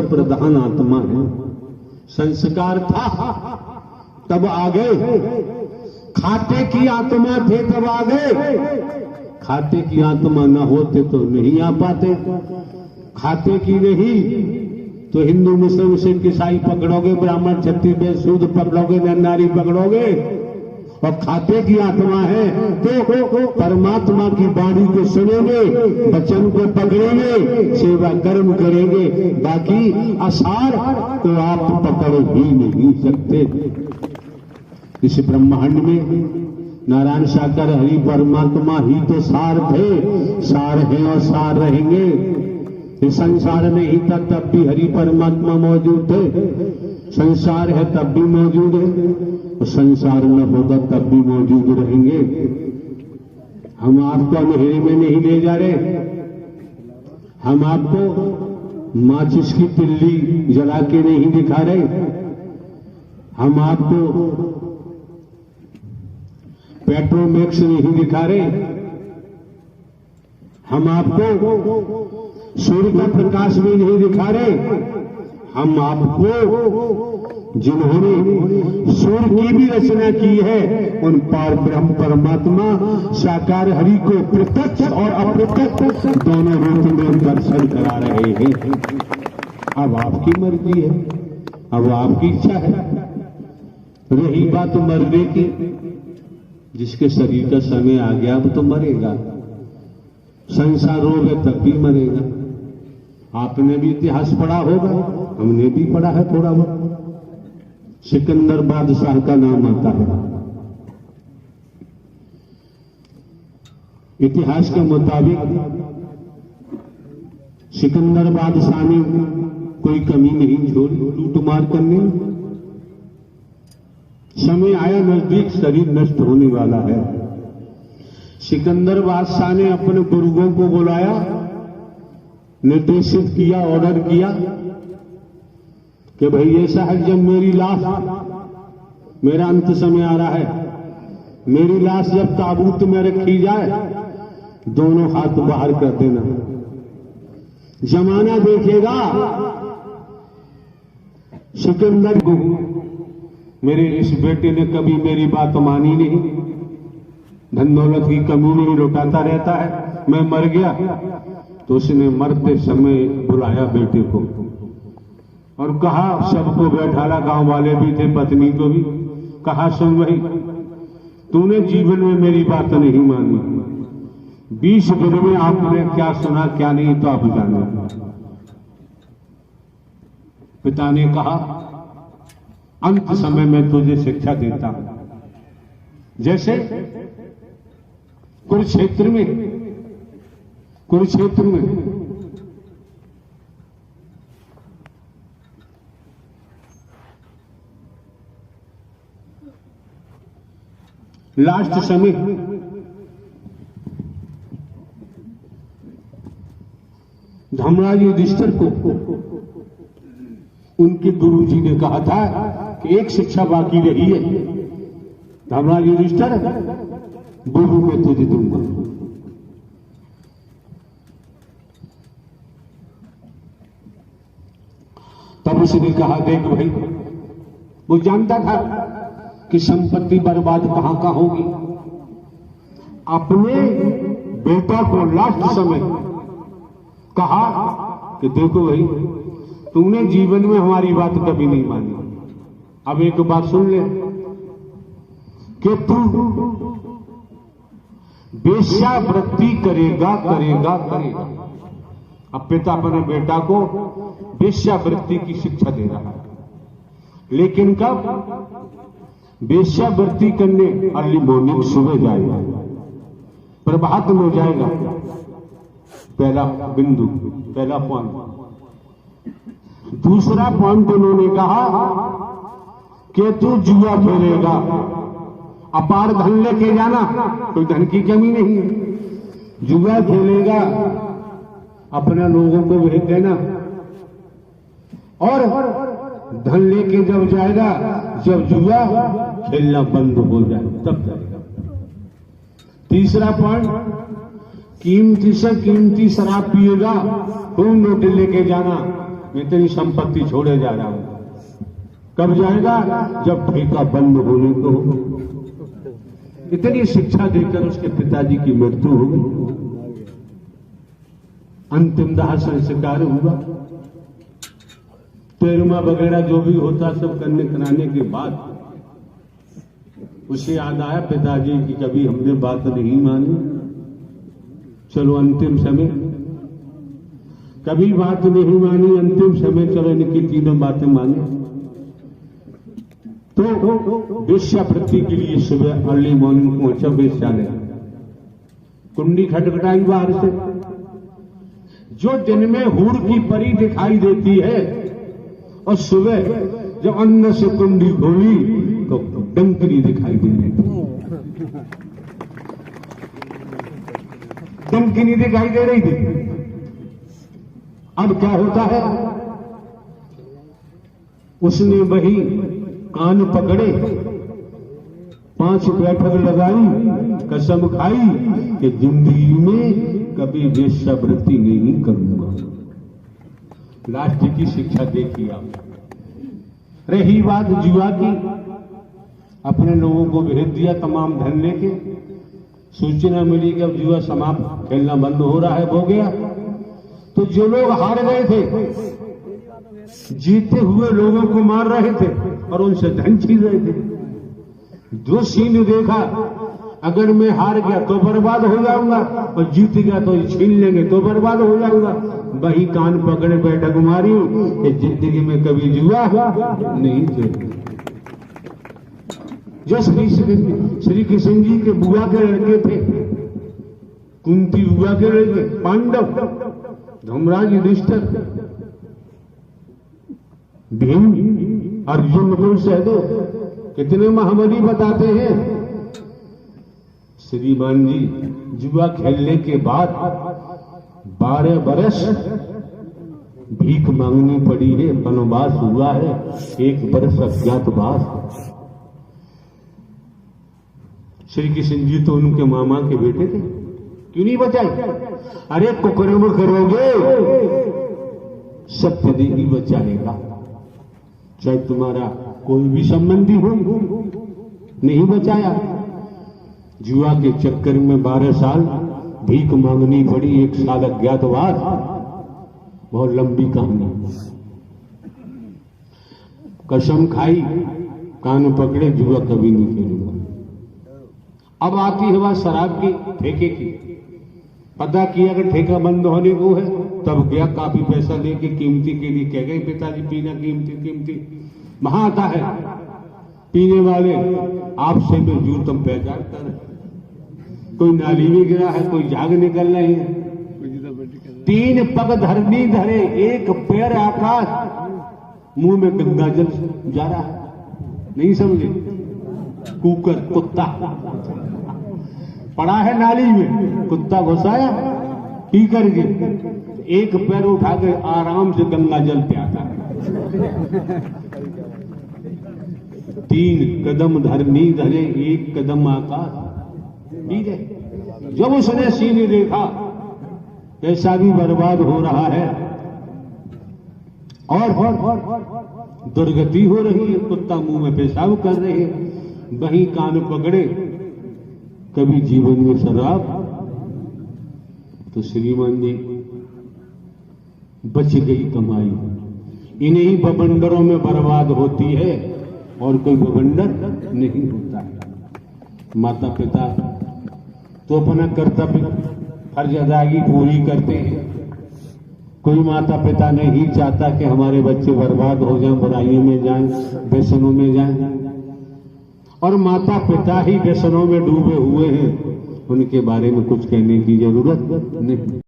प्रधान आत्मा है। संस्कार था तब आ गए, खाते की आत्मा थे तब आ गए, खाते की आत्मा न होते तो नहीं आ पाते। खाते की नहीं तो हिंदू मुस्लिम सिख ईसाई पकड़ोगे, ब्राह्मण क्षत्रिय वैश्य शूद्र पकड़ोगे, नर नारी पकड़ोगे। और खाते की आत्मा है तो परमात्मा की वाणी को सुनेंगे, वचन को पकड़ेंगे, सेवा कर्म करेंगे। बाकी असार तो आप पकड़ ही नहीं सकते। इस ब्रह्मांड में नारायण सागर हरि परमात्मा ही तो सार थे, सार हैं और सार रहेंगे। इस संसार नहीं था तब भी हरि परमात्मा मौजूद थे, संसार है तब भी मौजूद है, और संसार न होगा तब भी मौजूद रहेंगे। हम आपको अंधेरे में नहीं ले जा रहे, हम आपको माचिस की तिल्ली जला के नहीं दिखा रहे, हम आपको पेट्रोमैक्स नहीं दिखा रहे, हम आपको सूर्य का प्रकाश भी नहीं दिखा रहे। हम आपको जिन्होंने सूर्य की भी रचना की है उन पार ब्रह्म परमात्मा साकार हरि को प्रत्यक्ष और अप्रत्यक्ष दोनों रूप में दर्शन करा रहे हैं। अब आपकी मर्जी है, अब आपकी इच्छा है। रही बात मरने की, जिसके शरीर का समय आ गया अब तो मरेगा। संसार रोग है तब भी मरेगा। आपने भी इतिहास पढ़ा होगा, हमने भी पढ़ा है थोड़ा बहुत। सिकंदर बादशाह का नाम आता है। इतिहास के मुताबिक सिकंदर बादशाह ने कोई कमी नहीं छोड़ी लूटमार करने। समय आया नजदीक, शरीर नष्ट होने वाला है। सिकंदर बादशाह ने अपने गुरुओं को बुलाया, निर्देशित किया, ऑर्डर किया कि भाई ऐसा है, जब मेरी लाश, मेरा अंत समय आ रहा है, मेरी लाश जब ताबूत में रखी जाए दोनों हाथ बाहर कर देना। जमाना देखेगा सिकंदर को मेरे इस बेटे ने कभी मेरी बात मानी नहीं, धन दौलत की कमी नहीं, लुटाता रहता है। मैं मर गया तो उसने मरते समय बुलाया बेटे को और कहा, सबको बैठाला, गांव वाले भी थे, पत्नी को भी कहा, सुन भाई, तूने जीवन में मेरी बात नहीं मानी, 20 दिन में आपने क्या सुना क्या नहीं तो आप जाने। पिता ने कहा, अंत समय में तुझे शिक्षा देता हूं। जैसे कुरुक्षेत्र में लास्ट समय धर्मराज युधिष्ठिर को उनके गुरुजी ने कहा था कि एक शिक्षा बाकी रही है, धर्मराज युधिष्ठिर गुरु में तुझे दूंगा। तब उसने कहा, देख भाई, वो जानता था कि संपत्ति बर्बाद कहां कहां होगी। अपने बेटा को लास्ट समय कहा कि देखो भाई, तुमने जीवन में हमारी बात कभी नहीं मानी, अब एक बात सुन ले कि तू वेश्यावृत्ति करेगा करेगा करेगा। अब पिता अपने बेटा को वेश्यावृत्ति की शिक्षा दे रहा है, लेकिन कब? वेश्यावृत्ति करने अर्ली मॉर्निंग, सुबह जाएगा, प्रभात में जाएगा। पहला बिंदु, पहला पॉइंट। दूसरा पॉइंट उन्होंने कहा कि तू जुआ खेलेगा, अपार धन लेके जाना, कोई धन की कमी नहीं है, जुआ खेलेगा, अपने लोगों को भेज देना, और धन लेके जब जाएगा, जब जुआ खेलना बंद हो जाए तब जाएगा। तीसरा पॉइंट, कीमती से कीमती शराब पिएगा, खूब नोट लेके जाना, मैं तेरी संपत्ति छोड़े जा रहा हूं। कब जाएगा? जब ठेका बंद होने को होगा। इतनी शिक्षा देकर उसके पिताजी की मृत्यु हो गई। अंतिम दाह संस्कार हुआ। 13वां वगैरह जो भी होता सब करने कराने के बाद उसे याद आया पिताजी की कभी हमने बात नहीं मानी। चलो अंतिम समय, कभी बात नहीं मानी, अंतिम समय चलो इनकी तीनों बातें मानी। तो वेश्यावृत्ति के लिए सुबह अर्ली मॉर्निंग पहुंचा वेश्यालय। कुंडी खटखटाई बाहर से। जो दिन में हूर की परी दिखाई देती है और सुबह जब अंदर से कुंडी खोली तो डंकनी दिखाई दे रही थी। डंकनी दिखाई दे रही थी। अब क्या होता है? उसने वही कान पकड़े, 5 बैठक लगाई, कसम खाई कि जिंदगी में कभी वेश्यावृत्ति नहीं करूंगा। लास्ट की शिक्षा देखी आप। रही बात जुआ की, अपने लोगों को भेज दिया तमाम धन लेके। सूचना मिली कि अब जुआ समाप्त, खेलना बंद हो रहा है, हो गया। तो जो लोग हार गए थे जीते हुए लोगों को मार रहे थे और उनसे धन छीन रहे थे। जो सीन देखा, अगर मैं हार गया तो बर्बाद हो जाऊंगा और जीत गया तो छीन लेंगे तो बर्बाद हो जाऊंगा। वही कान पकड़े बैठक मारी कि जिंदगी में कभी जुआ नहीं खेलूंगा। जो श्री कृष्ण जी के बुआ के लड़के थे, कुंती बुआ के लड़के, पांडव, धर्मराज युधिष्ठिर, भीम, अर्जुन, नकुल, सहदेव, कितने महाबली बताते हैं। श्रीमान जी जुआ खेलने के बाद 12 बरस भीख मांगनी पड़ी है, वनवास हुआ है, 1 बरस अज्ञातवास। श्री कृष्ण जी तो उनके मामा के बेटे थे, क्यों नहीं बचाई? अरे कुकर्म करोगे सत्य देवी बचाएगा, चाहे तुम्हारा कोई भी संबंधी हो। नहीं बचाया। जुआ के चक्कर में 12 साल भीख मांगनी पड़ी, 1 साल अज्ञातवास। बहुत लंबी कहानी। कसम खाई, कान पकड़े, जुआ कभी नहीं खेलूंगा। अब आती है बात शराब की, ठेके की। पता किया कि ठेका बंद होने को है, तब गया काफी पैसा लेके कीमती के लिए। कह गए पिताजी पीना कीमती। वहां आता है पीने वाले, आपसे में जू तुम पहचान कर, कोई नाली में गिरा है, कोई झाग निकल रही है। 3 पग धरनी धरे, 1 पैर आकाश, मुंह में गंगा जल जा रहा है। नहीं समझे? कुकर, कुत्ता पड़ा है नाली में, कुत्ता घुसाया पी करके, 1 पैर उठा के आराम से गंगा जल पे आता है। 3 कदम धरनी धरे, 1 कदम आकाश। ठीक है। जब उसने सीन देखा ऐसा भी बर्बाद हो रहा है और दुर्गति हो रही है, कुत्ता मुंह में पेशाब कर रहे हैं, वहीं कान पकड़े, कभी जीवन में शराब। तो श्रीमान जी बच गई कमाई। इन्हीं बवंडरों में बर्बाद होती है और कोई बवंडर नहीं होता है। माता पिता तो अपना कर्तव्य फर्ज अदायगी पूरी करते हैं। कोई माता पिता नहीं चाहता कि हमारे बच्चे बर्बाद हो जाएं, बुराइयों में जाएं, व्यसनों में जाएं। और माता पिता ही व्यसनों में डूबे हुए हैं, उनके बारे में कुछ कहने की जरूरत नहीं।